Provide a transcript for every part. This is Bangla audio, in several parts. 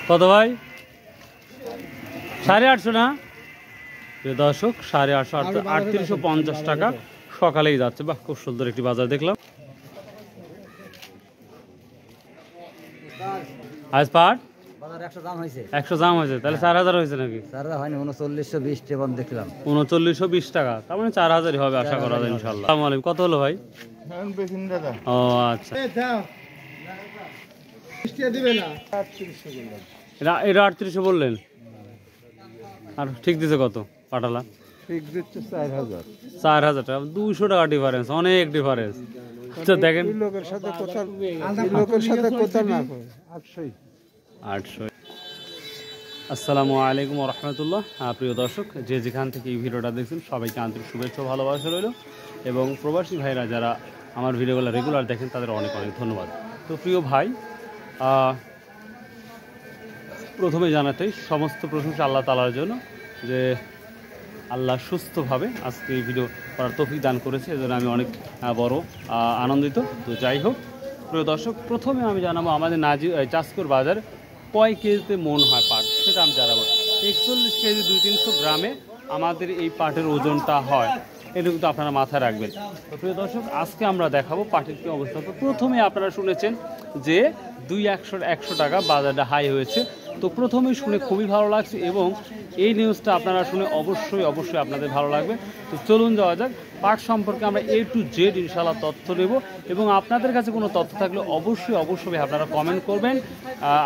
কত ভাই? 850 না দর্শক, 850 3850 টাকা সকালেই যাচ্ছে। বাহ, খুব সুন্দর একটি বাজার দেখলাম। আজ পাট 100 দাম হয়েছে, তাহলে 4000 হয়েছে নাকি? 3920 দেখলাম। 3920 টাকা, তার মানে 4000 হবে আশা করা যায় ইনশাআল্লাহ। আসসালামু আলাইকুম। কত হলো ভাই? ও আচ্ছা, এটা 3800 বললেন, আর ঠিক দিছে কত? পাটালা ঠিক দিচ্ছে 4000। 4000 টাকা, 200 টাকা ডিফারেন্স, অনেক ডিফারেন্স। তো দেখেন লোকের সাথে কথা না কয় 800। আসসালামু আলাইকুম ওয়া রাহমাতুল্লাহ। প্রিয় দর্শক, যে যেখান থেকে এই ভিডিওটা দেখছেন সবাইকে আন্তরিক শুভেচ্ছা ভালোবাসা রইল, এবং প্রবাসী ভাইরা যারা আমার ভিডিওগুলো রেগুলার দেখেন তাদের অনেক অনেক ধন্যবাদ। তো প্রিয় ভাই, প্রথমে জানাতেই সমস্ত প্রশংসা আল্লাহ তাআলার জন্য, যে আল্লাহ সুস্থভাবে আজকে এই ভিডিও করার তৌফিক দান করেছে, এজন্য আমি অনেক বড় আনন্দিত। তো যাই হোক প্রিয় দর্শক, প্রথমে আমি জানাবো আমাদের চাষকর বাজার কয় কেজিতে মন হয় পাট, সেটা আমি জানাবো। 41 কেজি 200-300 গ্রামে আমাদের এই পাটের ওজনটা হয়, এটা কিন্তু আপনারা মাথায় রাখবেন। তো প্রিয় দর্শক, আজকে আমরা দেখাবো পাটের কী অবস্থা। তো প্রথমে আপনারা শুনেছেন যে 200-100 টাকা বাজারটা হাই হয়েছে। তো প্রথমেই শুনে খুবই ভালো লাগছে, এবং এই নিউজটা আপনারা শুনে অবশ্যই আপনাদের ভালো লাগবে। তো চলুন যাওয়া যাক। পাট সম্পর্কে আমরা A to Z ইনশাআল্লাহ তথ্য নেব, এবং আপনাদের কাছে কোনো তথ্য থাকলে অবশ্যই আপনারা কমেন্ট করবেন।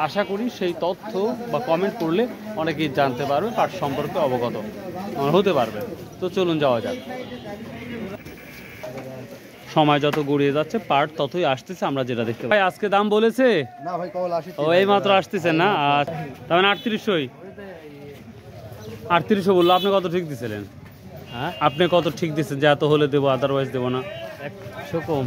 আশা করি সেই তথ্য বা কমেন্ট করলে অনেকেই জানতে পারবে, পাট সম্পর্কে অবগত হতে পারবে। তো চলুন যাওয়া যাক। সময় যত গড়িয়ে যাচ্ছে পাট ততই আসতেছে, আমরা যেটা দেখতে পাই। আজকে দাম বলেছে না ভাই, কল আসছে। ও এই মাত্র আসতেছে না, তার মানে 3800 বললো। আপনি কত ঠিক দিছিলেন? হ্যাঁ, আপনি কত ঠিক দিচ্ছেন যে এত হলে দেবো, আদারওয়াইজ দেবো না? 100 কম।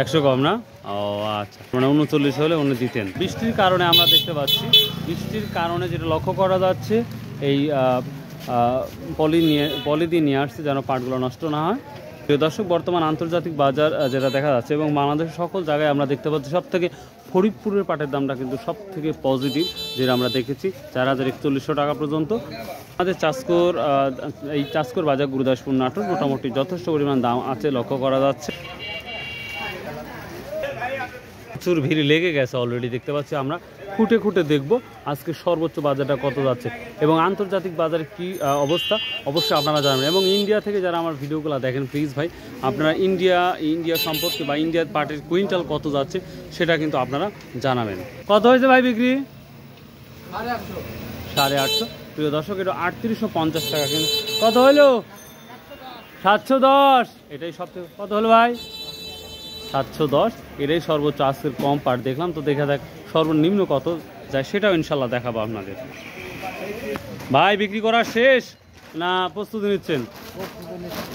100 কম না? ও আচ্ছা, মানে 39 হলে উনি দিতেন। বৃষ্টির কারণে আমরা দেখতে পাচ্ছি, বৃষ্টির কারণে যেটা লক্ষ্য করা যাচ্ছে, এই পলি দিয়ে নিয়ে আসছে যেন পাটগুলো নষ্ট না হয়। প্রিয় দর্শক, বর্তমান আন্তর্জাতিক বাজার যেটা দেখা যাচ্ছে, এবং বাংলাদেশের সকল জায়গায় আমরা দেখতে পাচ্ছি, সব থেকে ফরিদপুরের পাটের দামটা কিন্তু সব থেকে পজিটিভ, যেটা আমরা দেখেছি 4100 টাকা পর্যন্ত। আমাদের এই চাষকর বাজার গুরুদাসপুর নাটোর মোটামুটি যথেষ্ট পরিমাণ দাম আছে লক্ষ্য করা যাচ্ছে। প্রচুর ভিড় লেগে গেছে অলরেডি, দেখতে পাচ্ছি আমরা। খুঁটে দেখব আজকে সর্বোচ্চ বাজারটা কত যাচ্ছে, এবং আন্তর্জাতিক বাজারে কি অবস্থা অবশ্যই আপনারা জানাবেন। এবং ইন্ডিয়া থেকে যারা আমার ভিডিওগুলো দেখেন, প্লিজ ভাই আপনারা ইন্ডিয়া সম্পর্কে বা ইন্ডিয়ার পাটের কুইন্টাল কত যাচ্ছে সেটা কিন্তু আপনারা জানাবেন। কত হয়েছে ভাই বিক্রি? 850। প্রিয় দর্শক, এটা 3850 টাকা। কিন্তু কত হলো? 710। এটাই সবথেকে কত হলো ভাই? 710। এটাই সর্বোচ্চ আজকের কম পাট দেখলাম। তো দেখা যাক সর্বনিম্ন কত যায়, সেটাও ইনশাল্লাহ দেখাবো আপনাদের। ভাই বিক্রি করা শেষ না প্রস্তুতি নিচ্ছেন?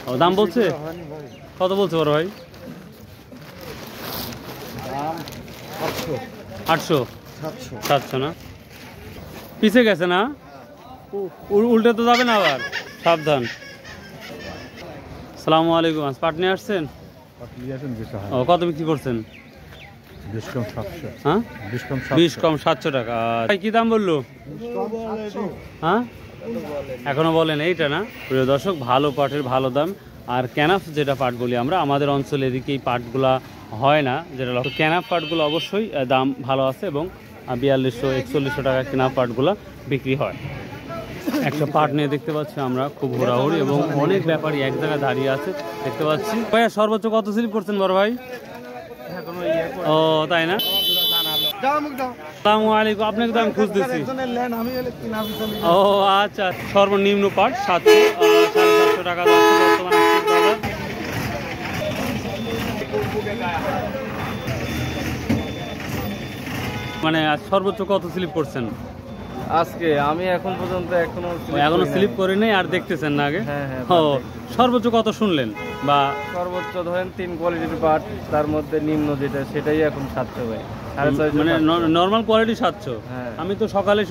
ও দাম বলছে কত? বলছে বড় ভাই 800 700 না? পিছে গেছে না? উল্টে তো যাবে না আবার, সাবধান। আসসালামু আলাইকুম। পাট নিয়ে আসছেন? ও কত বিক্রি করছেন? 20 কম 700 টাকা। কি দাম বললো? হ্যাঁ, এখনো বলেন এইটা না? প্রিয় দর্শক, ভালো পাটের ভালো দাম। আর ক্যানাফ যেটা পাট বলি আমরা, আমাদের অঞ্চলে এদিকে এই পাটগুলা হয় না, যেটা ক্যানাফ পাটগুলো অবশ্যই দাম ভালো আছে, এবং 4200-4100 টাকা ক্যানাফ পাটগুলো বিক্রি হয়। একটা পাট নিয়ে দেখতে পাচ্ছি আমরা খুব ঘোরাঘুরি, এবং অনেক ব্যাপারী এক জায়গায় দাঁড়িয়ে আছে দেখতে পাচ্ছি। ভাইয়া সর্বোচ্চ কত স্লিপ করছেন বড় ভাই? ও তাই না? আসসালামু আলাইকুম। আপনাকে তো আমি খুঁজতেছি। ও আচ্ছা, সর্বনিম্ন পাট 700-750 টাকা যাচ্ছে বর্তমানে বাজার। মানে সর্বোচ্চ কত স্লিপ করছেন আজকে? আমি এখন পর্যন্ত এখনো স্লিপ করি নাই, আর দেখতেছেন না আগে? হ্যাঁ। ও সর্বোচ্চ কত শুনলেন? বা সর্বোচ্চ ধরেন 3 কোয়ালিটির পাট, তার মধ্যে নিম্ন যেটা সেটাই এখন 700 ভাই। মানে নর্মাল কোয়ালিটি 700। আমি তো সকালে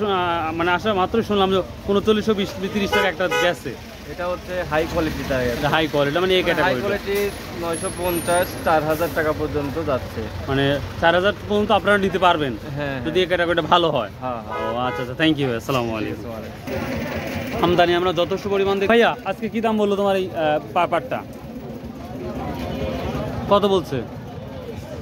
মানে আসা মাত্রই শুনলাম যে 3920-30 টাকা একটা গেছে। এটা হচ্ছে high quality tyre. High quality মানে এই হাই ক্যাটাগরি, কোয়ালিটি 950 4000 টাকা পর্যন্ত যাচ্ছে। মানে 4000 পর্যন্ত আপনারা নিতে পারবেন হ্যাঁ যদি এই ক্যাটাগরিটা ভালো হয়। হ্যাঁ ও আচ্ছা আচ্ছা, থ্যাংক ইউ ভাই, আসসালামু আলাইকুম। আমদানি আমরা যথেষ্ট পরিমাণ দেখি। ভাইয়া আজকে কি দাম বললো তোমার এই পাটটা? কত বলছে?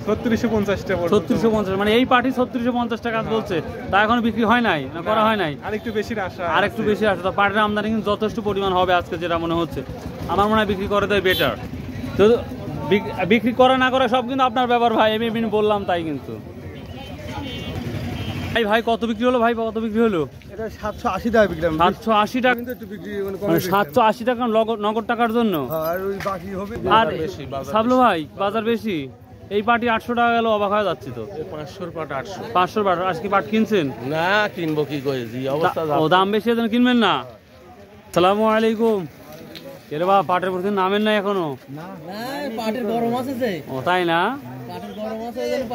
3650 টাকা। 3650, মানে এই পাটি 3650 টাকা বলছে। তা এখনো বিক্রি হয় নাই না করা হয় নাই? আরেকটু বেশি আশা, আরেকটু বেশি আসে। তো পাটের আমদানি কিন্তু যথেষ্ট পরিমাণ হবে আজকে, যেটা মনে হচ্ছে। আমার মনে হয় বিক্রি করে দেয় বেটার। তো বিক্রি করা না করা সব কিন্তু আপনার ব্যাপার ভাই, আমি বললাম তাই। কিন্তু ভাই ভাই কত বিক্রি হলো? ভাই কত বিক্রি হলো? এটা 780 টাকা বিক্রি। 780 টাকা, কিন্তু একটু বিক্রি মানে 780 টাকা নগদ টাকার জন্য। আর ওই বাকি হবে। আর সাবলু ভাই বাজার বেশি, এই পাটি 800 টাকা গেল, অবাক হয়ে যাচ্ছি তো। 500 পাট 800। 500 পাট আজকে পাট কিনছেন? না কিনবো কি করে, জি অবস্থা। ও দাম বেশি এজন্য কিনবেন না? আসসালামু আলাইকুম। এরে বাবা, পাটের প্রতি নামেন না এখনো? না পাটের গরম আছে যে। ও তাই না? পাটের গরম আছে এজন্য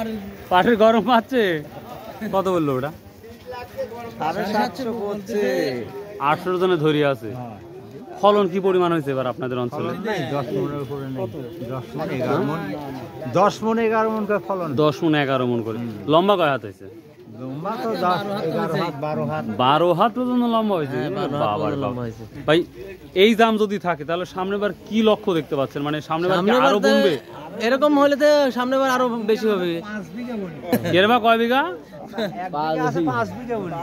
পাটের গরম আছে। কত বললো ওটা? 750 করছে। 800 জনে ধরি আছে। ফলন কি পরিমাণ হয়েছে এবার আপনাদের অঞ্চলে? 10 মনের উপরে নেই। 10 মন 11 মন করে ফলন। 10 মন 11 মন করে। লম্বা কয় হাত হয়েছে? লম্বা তো 10 11 হাত 12 হাত। 12 হাত পর্যন্ত লম্বা হয়েছে। বাবা ভাই, এই দাম যদি থাকে তাহলে সামনেবার কি লক্ষ্য দেখতে পাচ্ছেন? মানে সামনেবার কি আরো কমবে? এরকম হলে তো সামনেবার আরো বেশি হবে। 5 বিঘা বলি। এর বা কয় বিঘা? 5 বিঘা বলি।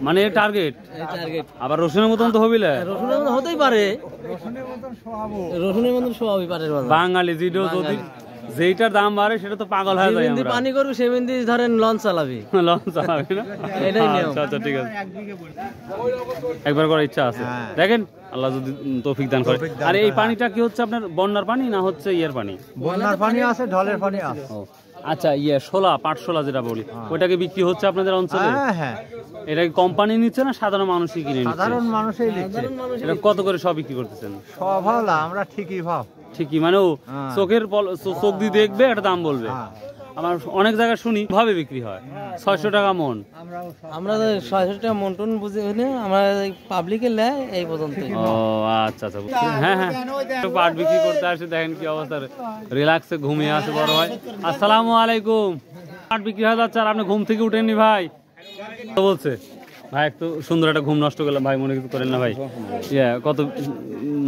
মানে টার্গেট। টার্গেট। আবার রসুনের মতন তো হবিলে। রসুনের মতন হতেই পারে। রসুনের মতন শোয়াবো পাটের বাজার। বাঙালি জিডো যদি যেইটার দাম বাড়ে সেটা তো পাগল হয়ে যায়। আমরা পানি করবি সেমিন্দি ধরেন লঞ্চ চালাবি। লঞ্চ চালাবি না? এটাই নিয়ম। আচ্ছা আচ্ছা, ঠিক আছে। একবার করার ইচ্ছা আছে, দেখেন আল্লাহ যদি তৌফিক দান করে। আর এই পানিটা কি হচ্ছে আপনার বন্যার পানি না হচ্ছে ইয়ের পানি? বন্যার পানি আছে, ঢলের পানি আছে। ও আচ্ছা, শোলা, পাট শোলা যেটা বলি, ওইটাকে বিক্রি হচ্ছে আপনাদের অঞ্চলে? হ্যাঁ। এটা কি কোম্পানি নিচ্ছে না সাধারণ মানুষই কিনে নিচ্ছে? সাধারণ মানুষই নিচ্ছে। এটা কত করে সব বিক্রি করতেছেন? সব ভালো, আমরা ঠিকই ভাব। ঠিকই, মানে ও চোখ দিয়ে দেখবে একটা দাম বলবে। আমার অনেক জায়গায় শুনি ভাবে বিক্রি হয় 600 টাকা মন। আমরা 600 টাকা মন টন বুঝে হলে আমরা পাবলিকে নেয় এই পর্যন্ত। ও আচ্ছা আচ্ছা, হ্যাঁ হ্যাঁ, পাট বিক্রি করতে আসে, দেখেন কি অবস্থা, রিল্যাক্সে ঘুমিয়ে আসে বড় ভাই। আসসালামু আলাইকুম। পাট বিক্রি হয়ে যাচ্ছে আর আপনি ঘুম থেকে উঠেননি ভাই? বলছে ভাই একটু সুন্দর একটা ঘুম নষ্ট করলাম ভাই, মনে কিছু করেন না ভাই। কত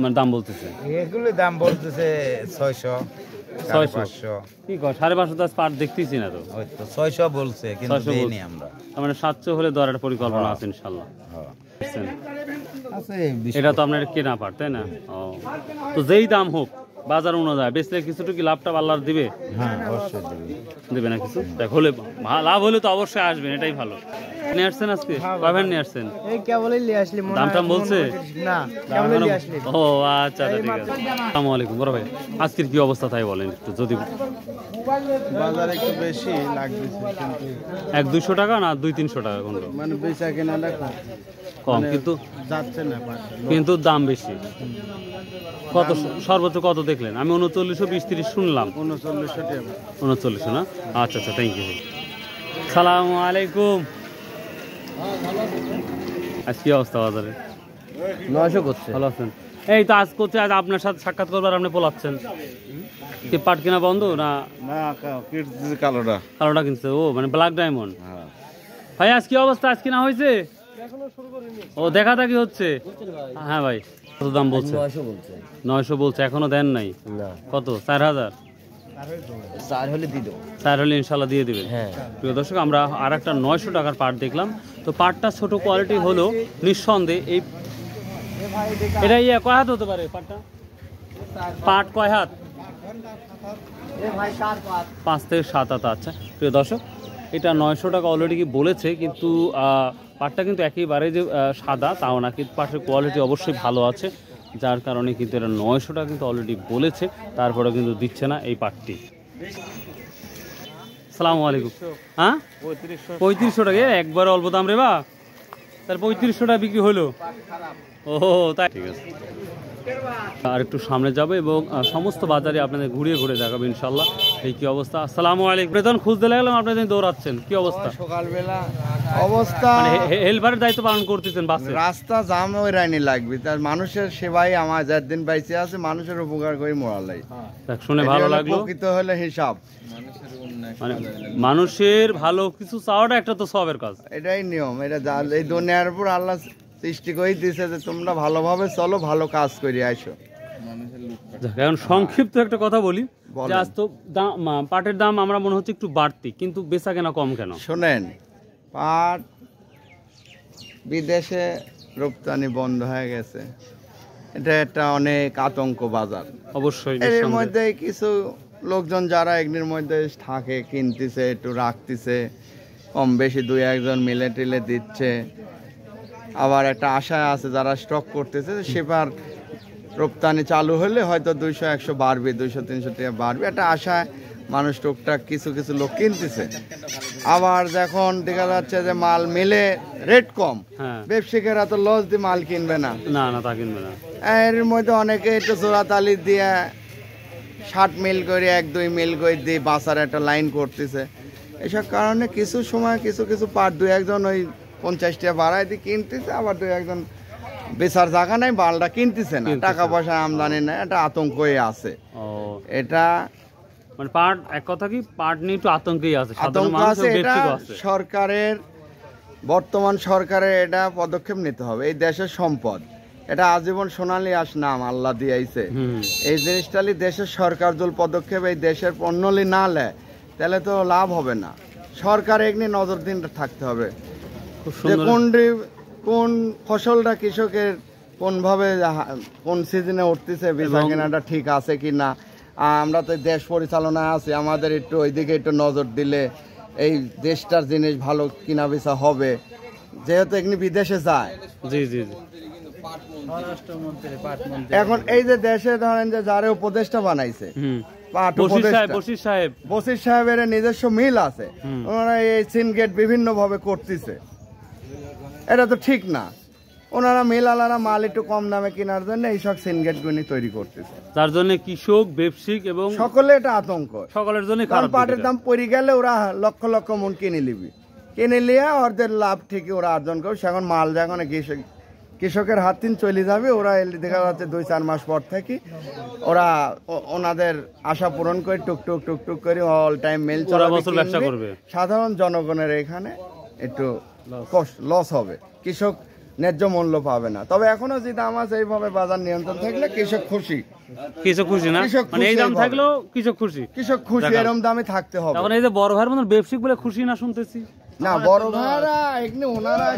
মানে দাম বলতেছে? এগুলো দাম বলতেছে 600 500। কি কয় 550 পাট দেখতেছি না তো। ওই তো 600 বলছে, কিন্তু 600 দেইনি আমরা। তার মানে 700 হলে দেওয়ার একটা পরিকল্পনা আছে ইনশাআল্লাহ। বুঝছেন? আছে এটা তো আপনার কেনা পাট তাই না? ও তো যেই দাম হোক বাজার অনুযায়ী বেচলে কিছুটুকু লাভটা আল্লাহ দিবে। হ্যাঁ অবশ্যই দেবে না কিছু, দেখ হলে লাভ হলে তো অবশ্যই আসবেন, এটাই ভালো। নিয়ে আসছেন আজকে কয়বার নিয়ে আসছেন? এই কেবলই নিয়ে আসলি। দাম টাম বলছে না, কেবলই নিয়ে আসলি। ও আচ্ছা আচ্ছা, ঠিক আছে। আসসালামু আলাইকুম বড় ভাই, আজকের কি অবস্থা তাই বলেন একটু যদি। বাজার একটু বেশি লাগতেছে, কিন্তু 100-200 টাকা না 200-300 টাকা কোনটা? মানে বেচা কেনাটা কম, কিন্তু যাচ্ছে না। কিন্তু দাম বেশি। কত সর্বোচ্চ কত দেখলেন? আমি 3900 20-30 শুনলাম। 3900 টাকা। 3900 না? আচ্ছা আচ্ছা, থ্যাংক ইউ। সালামু আলাইকুম। আজ কি অবস্থা বাজারে? 900 করছে। ভালো আছেন? এই তো আজ করতে, আজ আপনার সাথে সাক্ষাৎ করবার আপনি পোলাচ্ছেন কি? পাট কেনা বন্ধ না? না কিনতেছে কালোটা। কালোটা কিনছে? ও মানে ব্ল্যাক ডায়মন্ড। ভাই আজ কি অবস্থা? আজ কিনা হয়েছে? ও দেখা দেখি হচ্ছে। হ্যাঁ ভাই, কত দাম বলছে? 900 বলছে, এখনো দেন নাই? কত? 4000? 4 হলে দিল। 4 হলে ইনশাল্লাহ দিয়ে দিবেন। হ্যাঁ। প্রিয় দর্শক, আমরা আর একটা 900 টাকার পাট দেখলাম। তো পাটটা ছোট কোয়ালিটি হলো নিঃসন্দেহে এই এটা কয় হাত হতে পারে পাটটা? পাট কয় হাত? 5 থেকে 7 হাত। আচ্ছা প্রিয় দর্শক, এটা 900 টাকা অলরেডি কি বলেছে, কিন্তু পাটটা কিন্তু একেবারে যে সাদা তাও না, কিন্তু পাটের কোয়ালিটি অবশ্যই ভালো আছে, যার কারণে কিন্তু এটা 900 টাকা কিন্তু অলরেডি বলেছে, তারপরে কিন্তু দিচ্ছে না এই পাটটি। আসসালামু আলাইকুম। হ্যাঁ 3500 টাকা, একবার অল্প দাম রে বা, তার 3500 টাকা বিক্রি হলো। ও তাই, ঠিক আছে। আর একটু সামনে যাবে এবং সমস্ত বাজারে আপনাদের ঘুরিয়ে ঘুরে দেখাবো ইনশাল্লাহ এই কি অবস্থা। আসসালামু আলাইকুম। বেতন খুঁজতে লাগলাম আপনাদের দৌড়াচ্ছেন, কি অবস্থা? সকালবেলা অবস্থা মানে হেলপারের দায়িত্ব পালন করতেছেন বাসে? রাস্তা জাম ওই রাইনি লাগবে, তার মানুষের সেবাই আমার যার দিন বাইচে আছে, মানুষের উপকার করে মোড়ালাই। শুনে ভালো লাগলো। প্রকৃত হলে হিসাব, মানে মানুষের ভালো কিছু চাওয়াটা একটা তো সবের কাজ, এটাই নিয়ম। এটা এই দুনিয়ার উপর আল্লাহ সৃষ্টি করে দিয়েছে যে তোমরা ভালোভাবে চলো, ভালো কাজ করে আইসো। এখন সংক্ষিপ্ত একটা কথা বলি যে আজ তো পাটের দাম আমরা মনে হচ্ছে একটু বাড়তি, কিন্তু বেচা কেনা কম কেন? শোনেন, পাট বিদেশে রপ্তানি বন্ধ হয়ে গেছে, এটা একটা অনেক আতঙ্ক বাজার। অবশ্যই এর মধ্যে কিছু লোকজন যারা এগুলির মধ্যে থাকে, কিনতেছে, একটু রাখতেছে, কম বেশি দুই একজন মিলে টিলে দিচ্ছে। আবার একটা আশায় আছে যারা স্টক করতেছে, সেবার রপ্তানি চালু হলে হয়তো 200-100 বাড়বে, 200-300 টাকা বাড়বে, একটা আশায় মানুষ টুকটাক কিছু কিছু লোক কিনতেছে। আবার যখন দেখা যাচ্ছে যে মাল মিলে রেট কম, ব্যবসায়ীরা তো লস দিয়ে মাল কিনবে না, না না তা কিনবে না। এর মধ্যে অনেকে একটু জোড়াতালি দিয়ে 60 মিল করে 1-2 মিল করে দিয়ে বাসার একটা লাইন করতেছে। এসব কারণে কিছু সময় কিছু কিছু পাট 2-1 ওই 50 টাকা বাড়ায় দিয়ে কিনতেছে, আবার 2-1 বেচার জায়গা নাই, বালটা কিনতেছে না, টাকা পয়সা আমদানি নাই, এটা আতঙ্কই আছে। এটা মানে পাট এক কথা কি পাট নিয়ে একটু আতঙ্কই আছে, আতঙ্ক আছে। এটা সরকারের, বর্তমান সরকারের এটা পদক্ষেপ নিতে হবে। এই দেশের সম্পদ, এটা আজীবন সোনালী আঁশ নাম আল্লাহ দিয়েছে। এই জিনিসটালি দেশের সরকার যদি পদক্ষেপ এই দেশের পণ্যলি না নেয় তাহলে তো লাভ হবে না। সরকার এগুলি নজর দিন থাকতে হবে যে কোন ফসলটা কৃষকের কোনভাবে কোন সিজনে উঠতেছে, বেচা কেনাটা ঠিক আছে কি না। আমরা তো দেশ পরিচালনায় আছি, আমাদের একটু ওইদিকে একটু নজর দিলে এই দেশটার জিনিস ভালো কিনা বেচা হবে, যেহেতু এগুলি বিদেশে যায়। জি জি জি। এখন এই যে দেশে ধরেন যে যারা উপদেষ্টা বানাইছে, বশির সাহেবের নিজস্ব মিল আছে, ওনারা এই সিনগেট বিভিন্ন ভাবে করতেছে, এটা তো ঠিক না। ওনারা মিল আলারা মাল একটু কম দামে কেনার জন্য এইসব সিনগেট গুলি তৈরি করতেছে, তার জন্য কৃষক, ব্যবসায়িক এবং সকলে এটা আতঙ্ক, সকলের জন্য। কারণ পাটের দাম পড়ে গেলে ওরা লক্ষ লক্ষ মন কিনে নিবি, কিনে নিয়ে ওদের লাভ ঠিকই ওরা অর্জন করবে। এখন মাল যখন কৃষকের হাত তিন চলে যাবে, ওরা দেখা যাচ্ছে 2-4 মাস পর থেকে ওরা ওনাদের আশা পূরণ করে টুকটুক টুকটুক করে অল টাইম মেল ব্যবসা করবে। সাধারণ জনগণের এখানে একটু লস হবে, কৃষক ন্যায্য মূল্য পাবে না। তবে এখনো যে দাম আছে এইভাবে বাজার নিয়ন্ত্রণ থাকলে কৃষক খুশি। কৃষক খুশি না, মানে এই দাম থাকলেও কৃষক খুশি, কৃষক খুশি, এরকম দামে থাকতে হবে। এখন এই যে বড় ভাইয়ের মতন ব্যবসায়িক বলে খুশি না শুনতেছি না, বড় ভাইরা এখানে ওনারা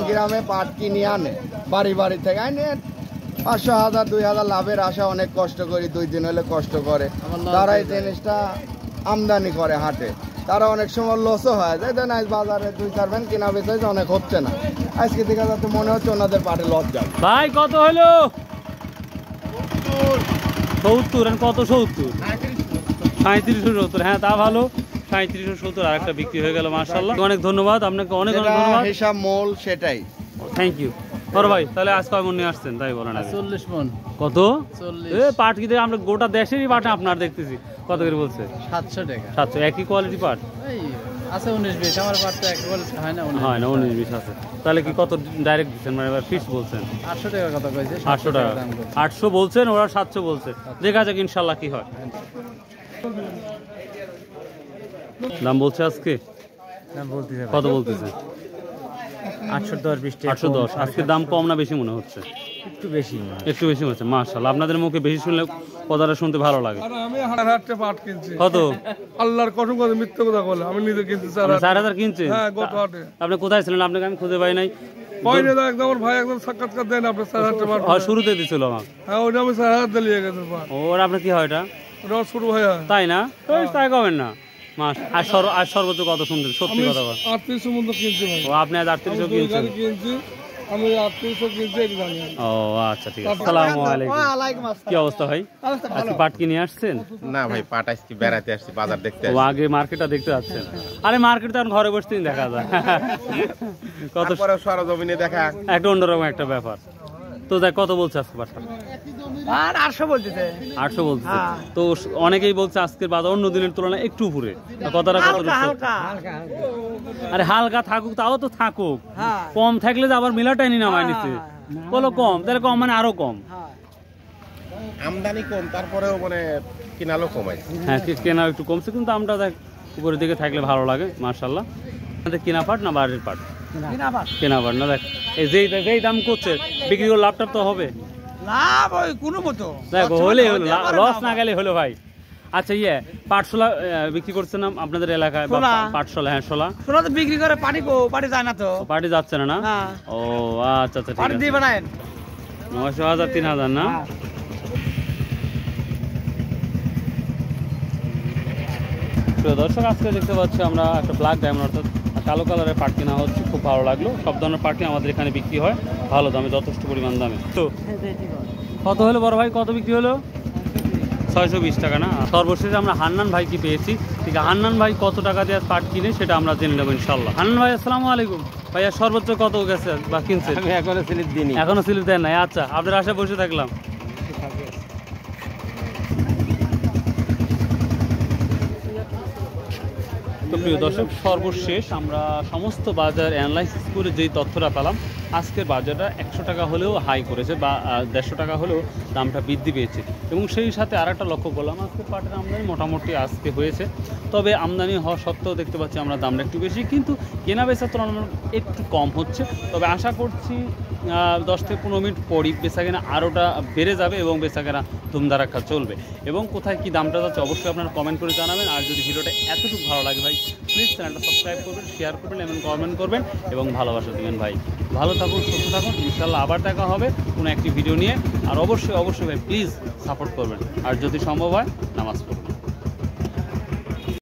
গ্রামে পাট কিনে আনে, বাড়ি থেকে আনে 500-1000-2000 লাভের আশা, অনেক কষ্ট করি, 2 দিন হলে কষ্ট করে তারা এই জিনিসটা আমদানি করে হাটে, তারা অনেক সময় লসও হয় যায়। দেন আজ বাজারে 2-4 ভ্যান কেনা বেচা অনেক হচ্ছে না, আজকে দেখা যাচ্ছে মনে হচ্ছে ওনাদের পাটে লস যাবে। ভাই কত হলো? 70। কত 70? 3770। হ্যাঁ তা ভালো, 3770 আর একটা বিক্রি হয়ে গেল। মাশাআল্লাহ, অনেক ধন্যবাদ আপনাকে, অনেক অনেক ধন্যবাদ। হিসাব মোল সেটাই, থ্যাংক ইউ। বড় ভাই তাহলে আজ কয় মন নিয়ে আসছেন তাই বলেন? 40 মন। কত? 40। পাট কি আমরা গোটা দেশেরই পাট আপনার দেখতেছি, কত করে বলছে? 700 টাকা। 700। একই কোয়ালিটি পাট আছে 19-20, আমার পাট তো একই কোয়ালিটি হয় না, 19-20 আছে। তাহলে কি কত ডাইরেক্ট দিচ্ছেন, মানে এবার ফিক্স বলছেন? 800 টাকা কথা কইছে। 800 টাকা, 800 বলছেন, ওরা 700 বলছে। দেখা যাক ইনশাআল্লাহ কি হয়। দাম বলছে আজকে কত বলতেছে? 810-20 টাকা। 810। আজকে দাম কম না বেশি মনে হচ্ছে? একটু বেশি হচ্ছে। মাশাআল্লাহ, আপনাদের মুখে বেশি শুনলে কথাটা শুনতে ভালো লাগে। আমি 4,000 পাট কিনছি। কত? আল্লাহর কসম করে মিথ্যা কথা বলে, আমি নিজে কিনছি 4,000 কিনছে। হ্যাঁ, গত হাটে। আপনি কোথায় ছিলেন? আপনাকে আমি খুঁজে পাই নাই। কয়নে দা একদম ভাই একদম সাক্ষাৎকার দেন আপনি 4,000 পাট। হ্যাঁ, শুরুতে দিছিল আমাকে। হ্যাঁ, ওটা আমি 4,000 দিলিয়ে গেছে পাট। ওর আপনার কি হয় এটা? ওটা শুরু হয়। তাই না? তাই কবেন না মাস। আর সর্বোচ্চ কত শুনতে? সত্যি কথা বল। 3800 মতো কিনছি ভাই। ও আপনি আজ 3800 কিনছেন? কিনছি আমি, 3800 কিনছি এটা জানি। ও আচ্ছা, ঠিক আছে। আসসালামু আলাইকুম। কি অবস্থা ভাই? আজকে পাট কিনে আসছেন? না ভাই, পাট আসছি, বেড়াতে আসছি, বাজার দেখতে ও আগে মার্কেটটা দেখতে যাচ্ছেন? আরে মার্কেট তো এখন ঘরে বসতেই দেখা যায়, কত সরজমিনে দেখা একটা অন্যরকম একটা ব্যাপার। তো দেখ কত বলছে আজকে পাটটা? আর 800 বলতেছে 800 বলছে। হ্যাঁ। তো অনেকেই বলছে আজকের বাজার অন্য দিনের তুলনায় একটু উপরে, কথাটা কত? হালকা আরে হালকা থাকুক, তাও তো থাকুক, হ্যাঁ। কম থাকলে যে আবার মিলাটাই নামায় নিচ্ছে, বলো কম তাহলে কম মানে আরো কম। আমদানি কম, তারপরেও মানে কিনালো কমাইছে। হ্যাঁ, কেনা একটু কমছে, কিন্তু দামটা দেখ উপরের দিকে থাকলে ভালো লাগে মাশাআল্লাহ। কেনা পাট না বাড়ির পাট? কেনা পাট না। দেখ এই যেই দাম করছে বিক্রি করে লাভ তো হবে, লাভ ওই কোনো মতো দেখো হলে হলো, লস না গেলে হলো ভাই। আচ্ছা পাটশোলা বিক্রি করছে না আপনাদের এলাকায়? পাটশোলা, হ্যাঁ শোলা তো বিক্রি করে, পাটি যায় না তো, পাটি যাচ্ছে না? ও আচ্ছা আচ্ছা, ঠিক আছে। 900,000 3,000 না? প্রিয় দর্শক, আজকে দেখতে পাচ্ছি আমরা একটা ব্ল্যাক ডায়মন্ড অর্থাৎ কালো কালারের পাট কেনা হচ্ছে, খুব ভালো লাগলো। সব ধরনের পাটই আমাদের এখানে বিক্রি হয় ভালো দামে, যথেষ্ট পরিমাণ দামে। তো কত হলো বড় ভাই, কত বিক্রি হলো? 620 টাকা না? সর্বশেষে আমরা হান্নান ভাইকে পেয়েছি। ঠিক আছে, হান্নান ভাই কত টাকা দিয়ে পাট কিনে সেটা আমরা জেনে নেবো ইনশাল্লাহ। হান্নান ভাই আসসালামু আলাইকুম। ভাইয়া সর্বোচ্চ কত গেছে বা কিনছে? আমি এখনো স্লিপ দিইনি। এখনো স্লিপ দেন নাই? আচ্ছা, আপনার আশায় বসে থাকলাম। তো প্রিয় দর্শক, সর্বশেষ আমরা সমস্ত বাজার অ্যানালাইসিস করে যেই তথ্যটা পেলাম, আজকের বাজারটা 100 টাকা হলেও হাই করেছে বা 150 টাকা হলেও দামটা বৃদ্ধি পেয়েছে। এবং সেই সাথে আর একটা লক্ষ্য করলাম, আজকে পাটের আমদানি মোটামুটি আজকে হয়েছে, তবে আমদানি হওয়া সত্ত্বেও দেখতে পাচ্ছি আমরা দামটা একটু বেশি, কিন্তু কেনা বেচা তুলনামূলক একটু কম হচ্ছে। তবে আশা করছি 10 থেকে 15 মিনিট পরই বেচাকেনা আরোটা বেড়ে যাবে এবং বেচাকেনা ধুমধারাক্কা চলবে। এবং কোথায় কি দামটা যাচ্ছে অবশ্যই আপনারা কমেন্ট করে জানাবেন। আর যদি ভিডিওটা এতটুকু ভালো লাগে ভাই, প্লিজ চ্যানেলটা সাবস্ক্রাইব করবেন, শেয়ার করবেন এবং কমেন্ট করবেন এবং ভালোবাসা দেবেন ভাই। ভালো থাকুন, সুস্থ থাকুন, ইনশাল্লাহ আবার দেখা হবে কোনো একটি ভিডিও নিয়ে। আর অবশ্যই ভাই প্লিজ সাপোর্ট করবেন, আর যদি সম্ভব হয় নামাজ পড়বেন।